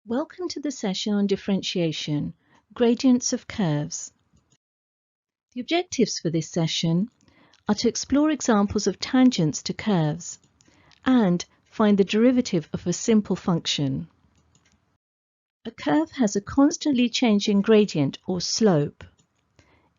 Welcome to the session on differentiation, gradients of curves. The objectives for this session are to explore examples of tangents to curves and find the derivative of a simple function. A curve has a constantly changing gradient or slope.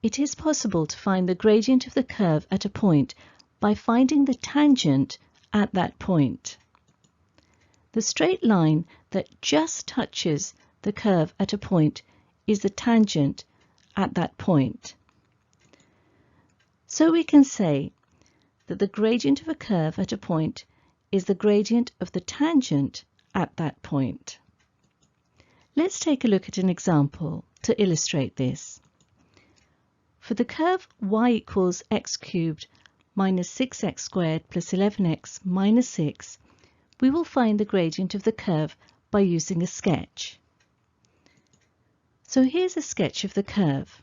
It is possible to find the gradient of the curve at a point by finding the tangent at that point. The straight line that just touches the curve at a point is the tangent at that point. So we can say that the gradient of a curve at a point is the gradient of the tangent at that point. Let's take a look at an example to illustrate this. For the curve y equals x cubed minus 6x squared plus 11x minus 6, we will find the gradient of the curve by using a sketch. So here's a sketch of the curve.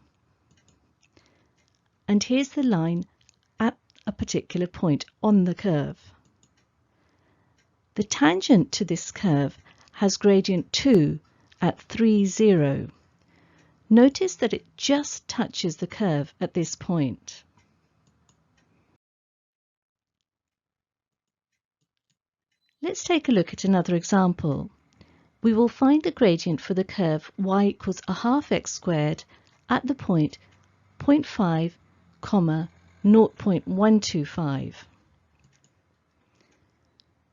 And here's the line at a particular point on the curve. The tangent to this curve has gradient 2 at 3, 0. Notice that it just touches the curve at this point. Let's take a look at another example. We will find the gradient for the curve y equals a half x squared at the point 0.5, 0.125.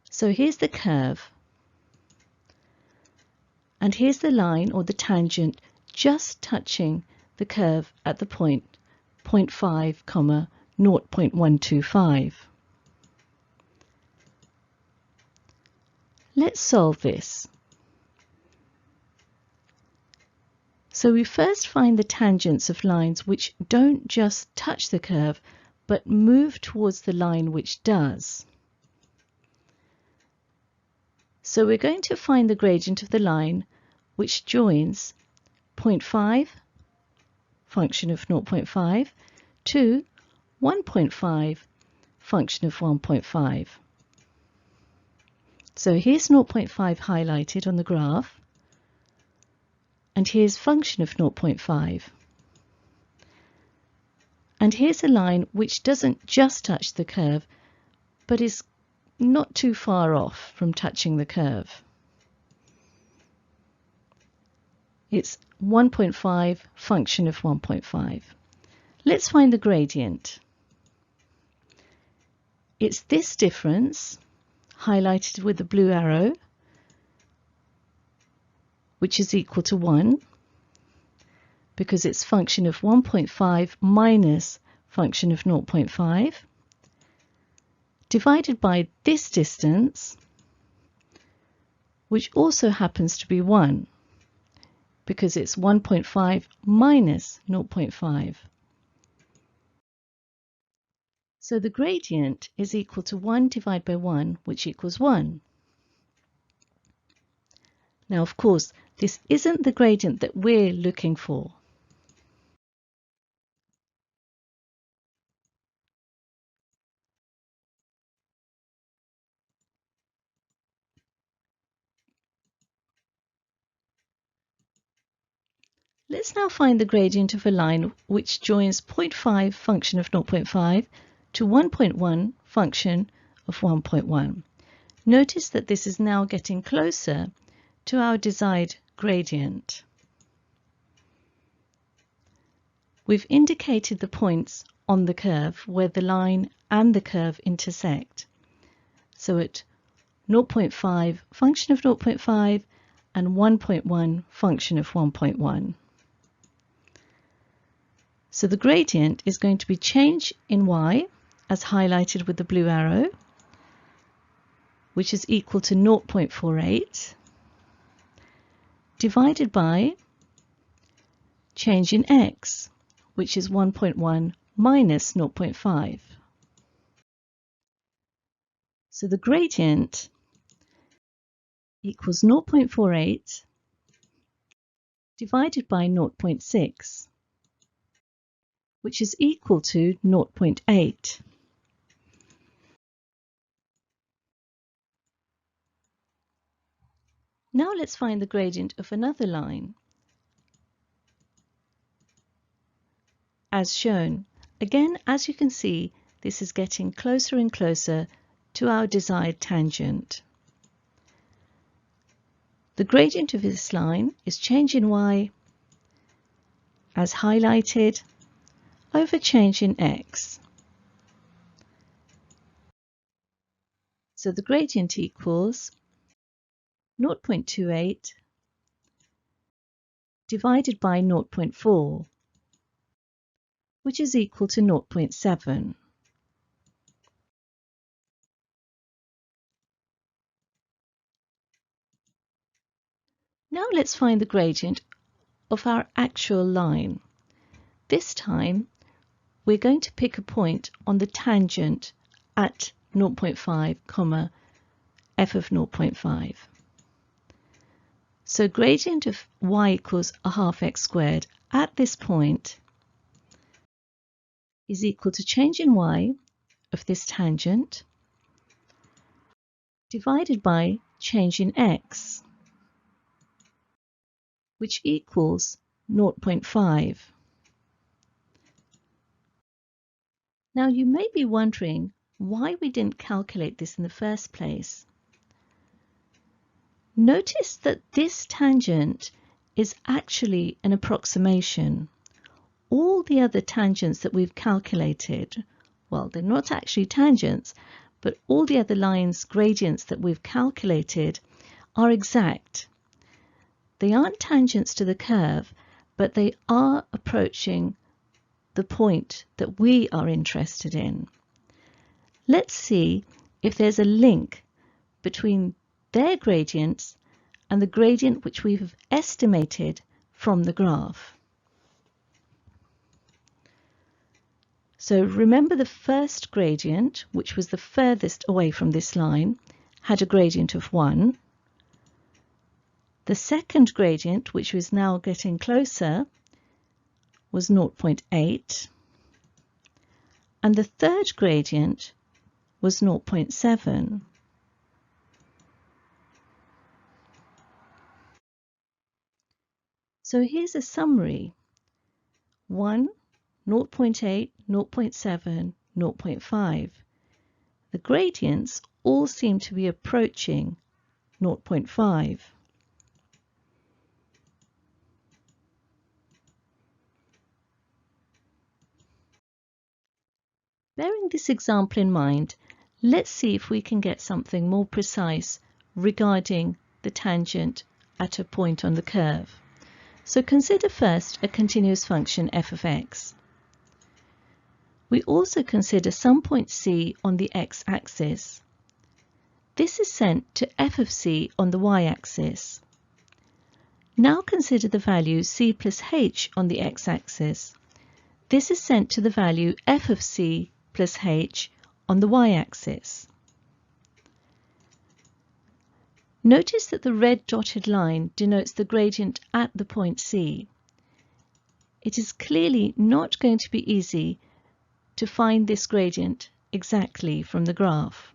So here's the curve, and here's the line or the tangent just touching the curve at the point 0.5, 0.125. Let's solve this. So we first find the tangents of lines which don't just touch the curve, but move towards the line which does. So we're going to find the gradient of the line which joins 0.5, function of 0.5, to 1.5, function of 1.5. So here's 0.5 highlighted on the graph, and here's function of 0.5. And here's a line which doesn't just touch the curve, but is not too far off from touching the curve. It's 1.5, function of 1.5. Let's find the gradient. It's this difference, highlighted with the blue arrow, which is equal to 1, because it's function of 1.5 minus function of 0.5, divided by this distance, which also happens to be 1, because it's 1.5 minus 0.5. So the gradient is equal to 1 divided by 1, which equals 1. Now, of course, this isn't the gradient that we're looking for. Let's now find the gradient of a line which joins 0.5, function of 0.5, to 1.1, function of 1.1. Notice that this is now getting closer to our desired gradient. We've indicated the points on the curve where the line and the curve intersect. So at 0.5, function of 0.5, and 1.1, function of 1.1. So the gradient is going to be change in y, as highlighted with the blue arrow, which is equal to 0.48, divided by change in x, which is 1.1 minus 0.5. So the gradient equals 0.48 divided by 0.6, which is equal to 0.8. Now let's find the gradient of another line. As shown, again, as you can see, this is getting closer and closer to our desired tangent. The gradient of this line is change in y, as highlighted, over change in x. So the gradient equals 0.28 divided by 0.4, which is equal to 0.7. Now let's find the gradient of our actual line. This time we're going to pick a point on the tangent at 0.5, f of 0.5. So gradient of y equals a half x squared at this point is equal to change in y of this tangent divided by change in x, which equals 0.5. Now you may be wondering why we didn't calculate this in the first place. Notice that this tangent is actually an approximation. All the other tangents that we've calculated, well, they're not actually tangents, but all the other lines' gradients that we've calculated are exact. They aren't tangents to the curve, but they are approaching the point that we are interested in. Let's see if there's a link between their gradients and the gradient which we've estimated from the graph. So remember the first gradient, which was the furthest away from this line, had a gradient of 1. The second gradient, which was now getting closer, was 0.8. And the third gradient was 0.7. So here's a summary. 1, 0.8, 0.7, 0.5. The gradients all seem to be approaching 0.5. Bearing this example in mind, let's see if we can get something more precise regarding the tangent at a point on the curve. So consider first a continuous function f of x. We also consider some point c on the x-axis. This is sent to f of c on the y-axis. Now consider the value c plus h on the x-axis. This is sent to the value f of c plus h on the y-axis. Notice that the red dotted line denotes the gradient at the point C. It is clearly not going to be easy to find this gradient exactly from the graph.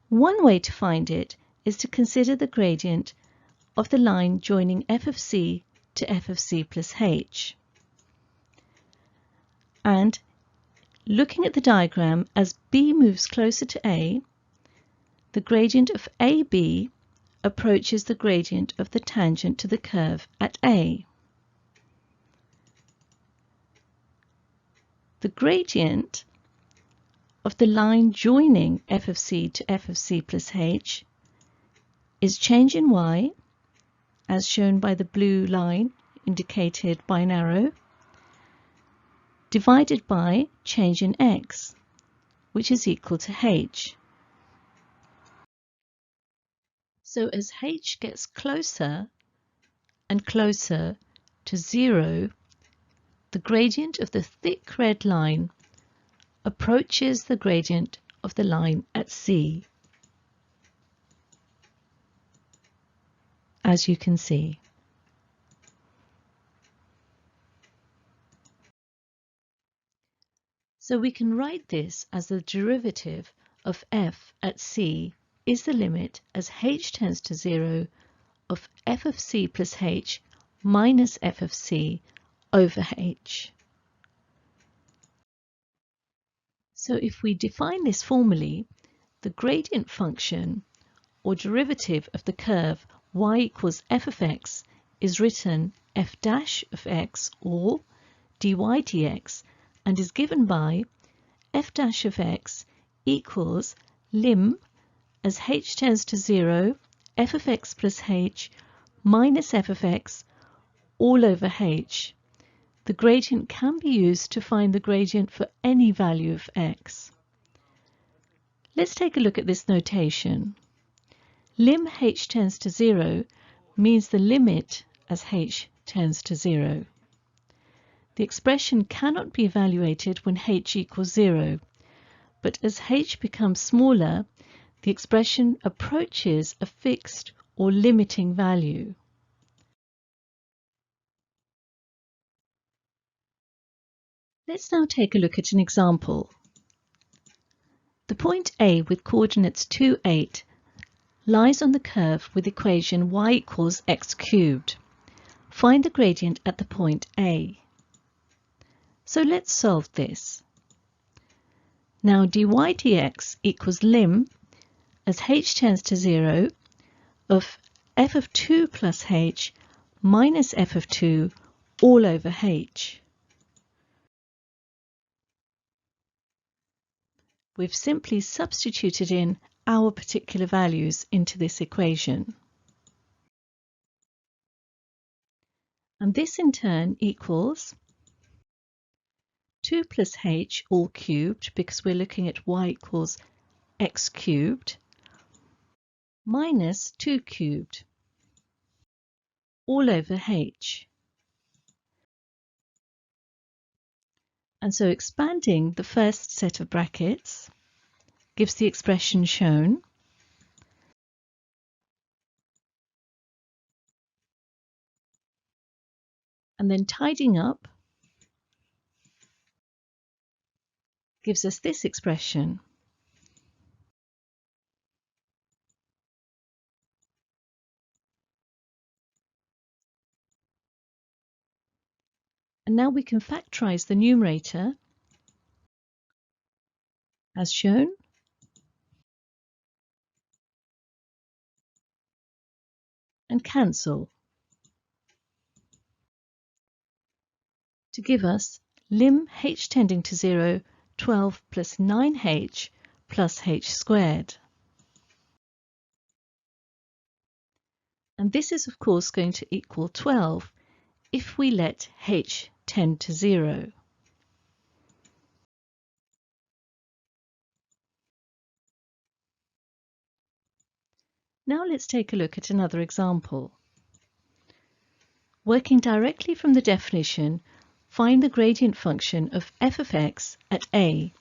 One way to find it is to consider the gradient of the line joining f of c to f of c plus h. And looking at the diagram, as B moves closer to A, the gradient of AB approaches the gradient of the tangent to the curve at A. The gradient of the line joining f of c to f of c plus h is change in y, as shown by the blue line indicated by an arrow, divided by change in x, which is equal to h. So as h gets closer and closer to 0, the gradient of the thick red line approaches the gradient of the line at C, as you can see. So we can write this as the derivative of f at C is the limit as h tends to 0 of f of c plus h minus f of c over h. So if we define this formally, the gradient function or derivative of the curve y equals f of x is written f dash of x or dy dx and is given by f dash of x equals lim as h tends to 0 f of x plus h minus f of x all over h. The gradient can be used to find the gradient for any value of x. Let's take a look at this notation. Lim h tends to 0 means the limit as h tends to 0. The expression cannot be evaluated when h equals 0, but as h becomes smaller, the expression approaches a fixed or limiting value. Let's now take a look at an example. The point A with coordinates 2, 8 lies on the curve with equation y equals x cubed. Find the gradient at the point A. So let's solve this. Now dy dx equals lim as h tends to 0 of f of 2 plus h minus f of 2 all over h. We've simply substituted in our particular values into this equation. And this in turn equals 2 plus h all cubed, because we're looking at y equals x cubed, minus 2 cubed all over h. And so expanding the first set of brackets gives the expression shown. And then tidying up gives us this expression. And now we can factorize the numerator as shown, and cancel to give us lim h tending to 0, 12 plus 9h plus h squared. And this is of course going to equal 12 if we let h tend to 0. Now let's take a look at another example. Working directly from the definition, find the gradient function of f of x at a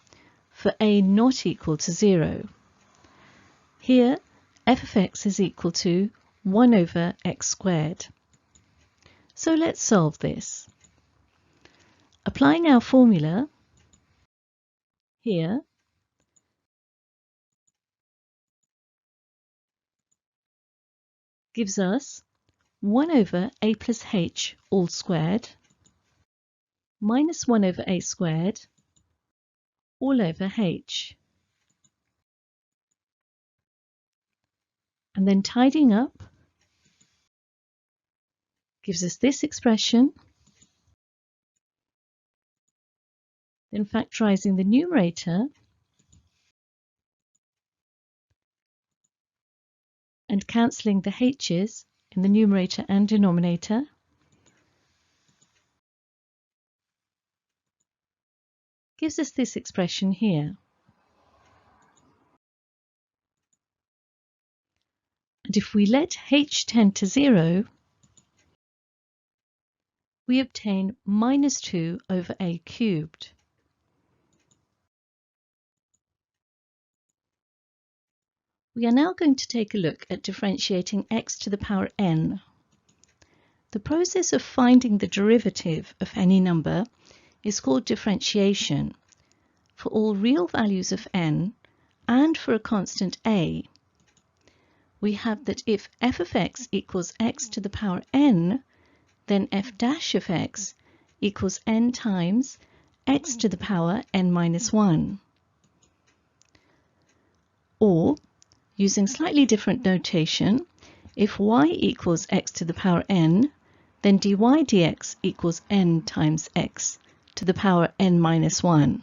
for a not equal to 0. Here, f of x is equal to 1 over x squared. So let's solve this. Applying our formula, here, gives us 1 over a plus h all squared minus 1 over a squared all over h. And then tidying up gives us this expression. Then factorizing the numerator and cancelling the h's in the numerator and denominator, gives us this expression here. And if we let h tend to 0, we obtain minus 2 over a cubed. We are now going to take a look at differentiating x to the power n. The process of finding the derivative of any number is called differentiation for all real values of n and for a constant a. we have that if f of x equals x to the power n, then f dash of x equals n times x to the power n minus 1. Or, using slightly different notation, if y equals x to the power n, then dy dx equals n times x to the power n minus 1.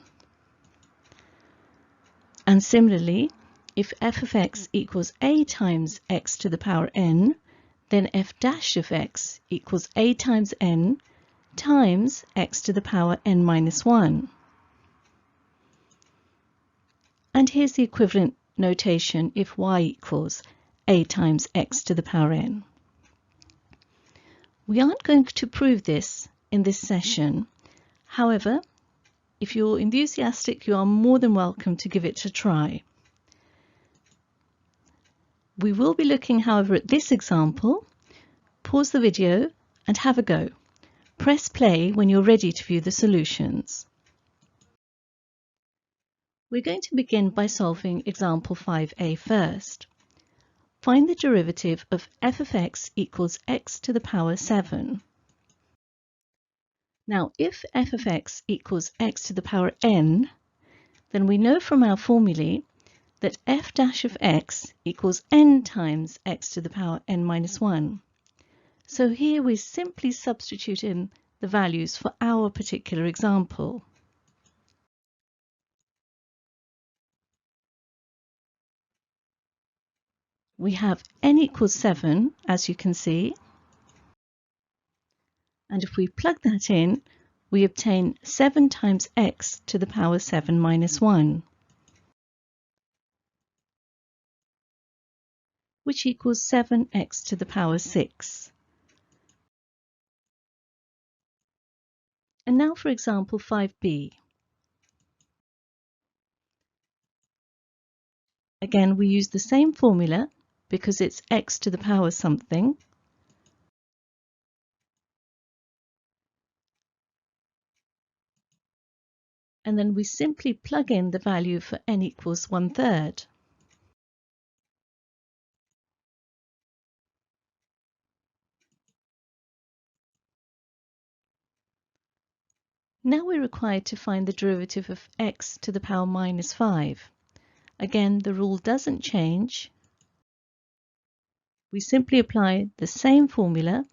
And similarly, if f of x equals a times x to the power n, then f dash of x equals a times n times x to the power n minus 1. And here's the equivalent notation if y equals a times x to the power n. We aren't going to prove this in this session. However, if you're enthusiastic, you are more than welcome to give it a try. We will be looking, however, at this example. Pause the video and have a go. Press play when you're ready to view the solutions. We're going to begin by solving example 5a first. Find the derivative of f of x equals x to the power 7. Now, if f of x equals x to the power n, then we know from our formulae that f dash of x equals n times x to the power n minus 1. So here we simply substitute in the values for our particular example. We have n equals 7, as you can see, and if we plug that in, we obtain 7 times x to the power 7 minus 1, which equals 7x to the power 6. And now for example 5b. Again, we use the same formula because it's x to the power something. And then we simply plug in the value for n equals 1/3. Now we're required to find the derivative of x to the power minus 5. Again, the rule doesn't change. We simply apply the same formula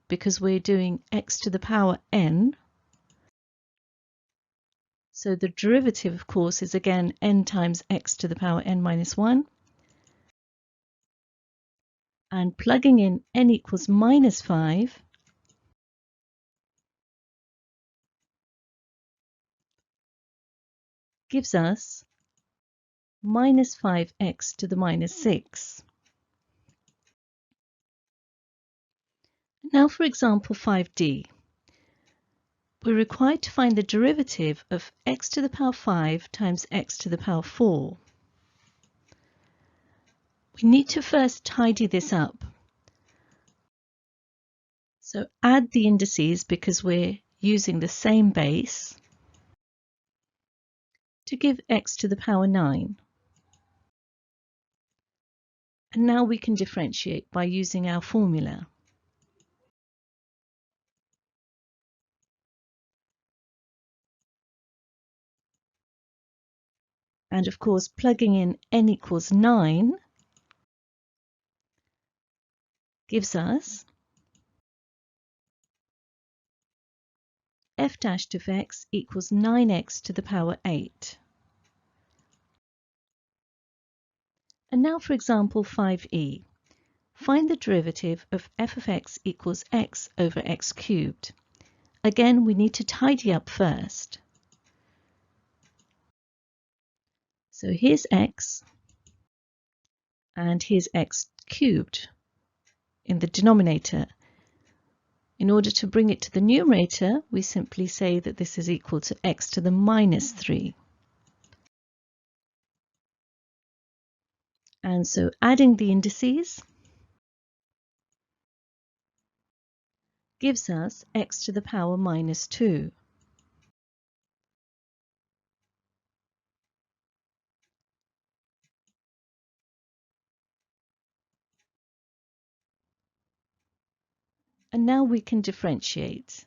because we're doing x to the power n. So the derivative, of course, is again n times x to the power n minus 1. And plugging in n equals minus 5 gives us minus 5x to the minus 6. Now for example 5d. We're required to find the derivative of x to the power 5 times x to the power 4. We need to first tidy this up. So add the indices because we're using the same base to give x to the power 9. And now we can differentiate by using our formula. And of course, plugging in n equals 9 gives us f dash of x equals 9x to the power 8. And now for example 5e. Find the derivative of f of x equals x over x cubed. Again, we need to tidy up first. So here's x, and here's x cubed in the denominator. In order to bring it to the numerator, we simply say that this is equal to x to the minus 3. And so adding the indices gives us x to the power minus 2. And now we can differentiate.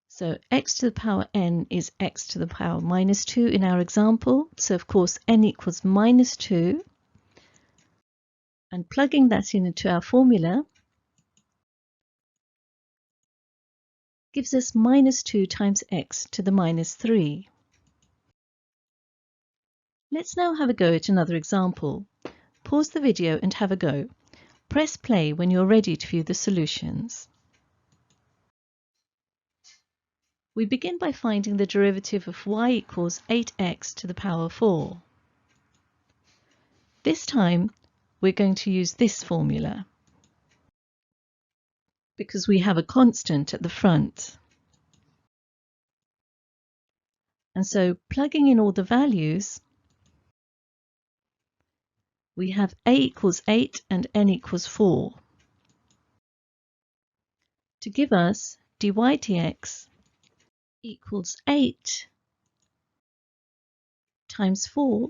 So x to the power n is x to the power minus 2 in our example. So of course n equals minus 2. And plugging that into our formula gives us minus 2 times x to the minus 3. Let's now have a go at another example. Pause the video and have a go. Press play when you're ready to view the solutions. We begin by finding the derivative of y equals 8x to the power 4. This time we're going to use this formula because we have a constant at the front. And so plugging in all the values, we have a equals 8 and n equals 4 to give us dy dx equals 8 times 4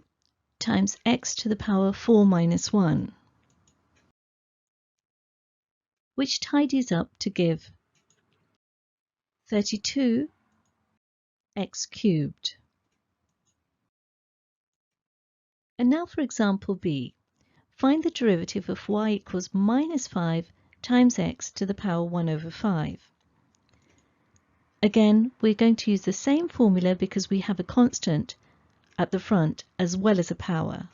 times x to the power 4 minus 1, which tidies up to give 32 x cubed. And now for example B, find the derivative of y equals minus 5 times x to the power 1 over 5. Again, we're going to use the same formula because we have a constant at the front as well as a power.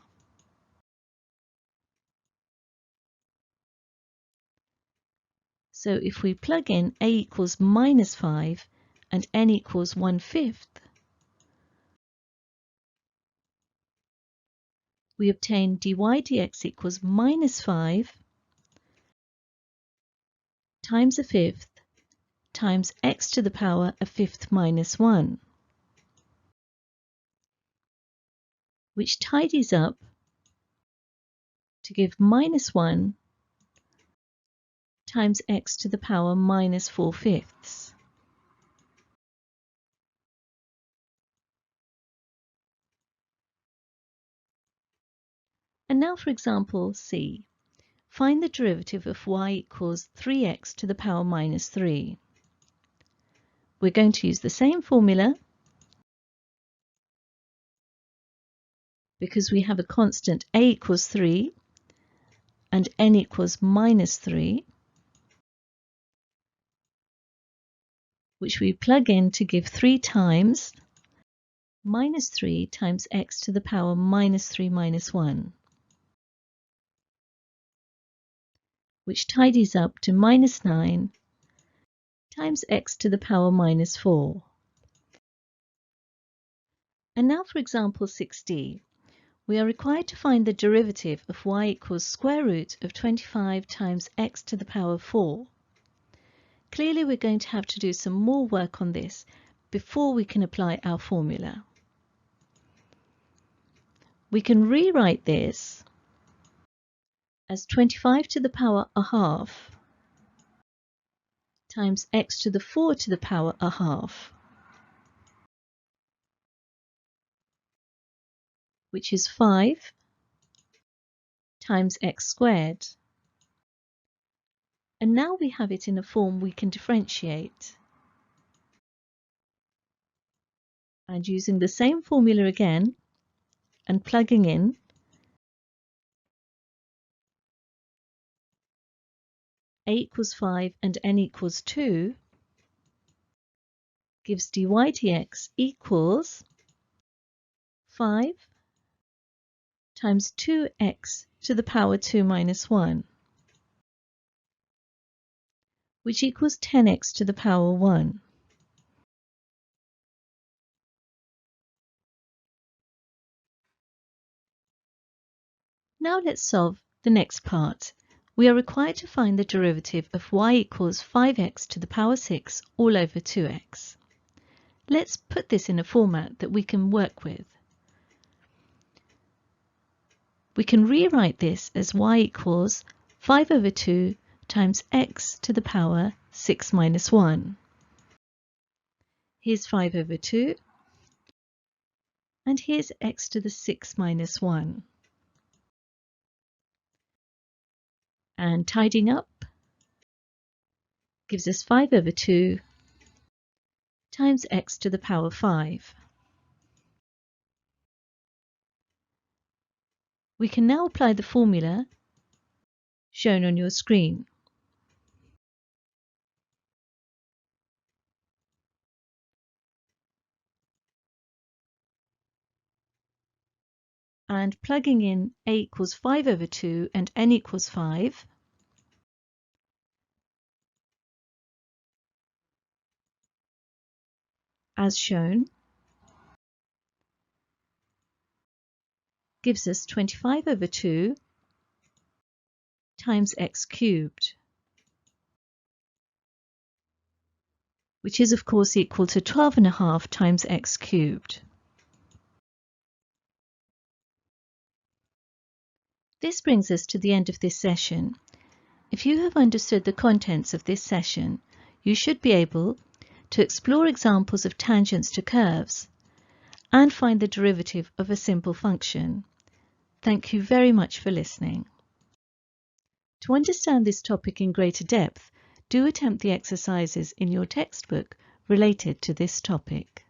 So if we plug in a equals minus 5 and n equals 1/5, we obtain dy dx equals minus 5 times a fifth times x to the power a fifth minus 1, which tidies up to give minus 1 times x to the power minus 4/5. And now for example C, find the derivative of y equals 3x to the power minus 3. We're going to use the same formula because we have a constant a equals 3 and n equals minus 3, which we plug in to give 3 times minus 3 times x to the power minus 3 minus 1, which tidies up to minus 9 times x to the power minus 4. And now for example 6d, we are required to find the derivative of y equals square root of 25 times x to the power 4. Clearly we're going to have to do some more work on this before we can apply our formula. We can rewrite this as 25 to the power a half times x to the 4 to the power a half, which is 5 times x squared. And now we have it in a form we can differentiate. And using the same formula again and plugging in, a equals 5 and n equals 2 gives dy dx equals 5 times 2x to the power 2 minus 1, which equals 10x to the power 1. Now let's solve the next part. We are required to find the derivative of y equals 5x to the power 6 all over 2x. Let's put this in a format that we can work with. We can rewrite this as y equals 5 over 2 times x to the power 6 minus 1. Here's 5 over 2, and here's x to the 6 minus 1. And tidying up gives us 5 over 2 times x to the power 5. We can now apply the formula shown on your screen. And plugging in a equals 5 over 2 and n equals 5, as shown, gives us 25 over 2 times x cubed, which is of course equal to 12.5 times x cubed. This brings us to the end of this session. If you have understood the contents of this session, you should be able to explore examples of tangents to curves and find the derivative of a simple function. Thank you very much for listening. To understand this topic in greater depth, do attempt the exercises in your textbook related to this topic.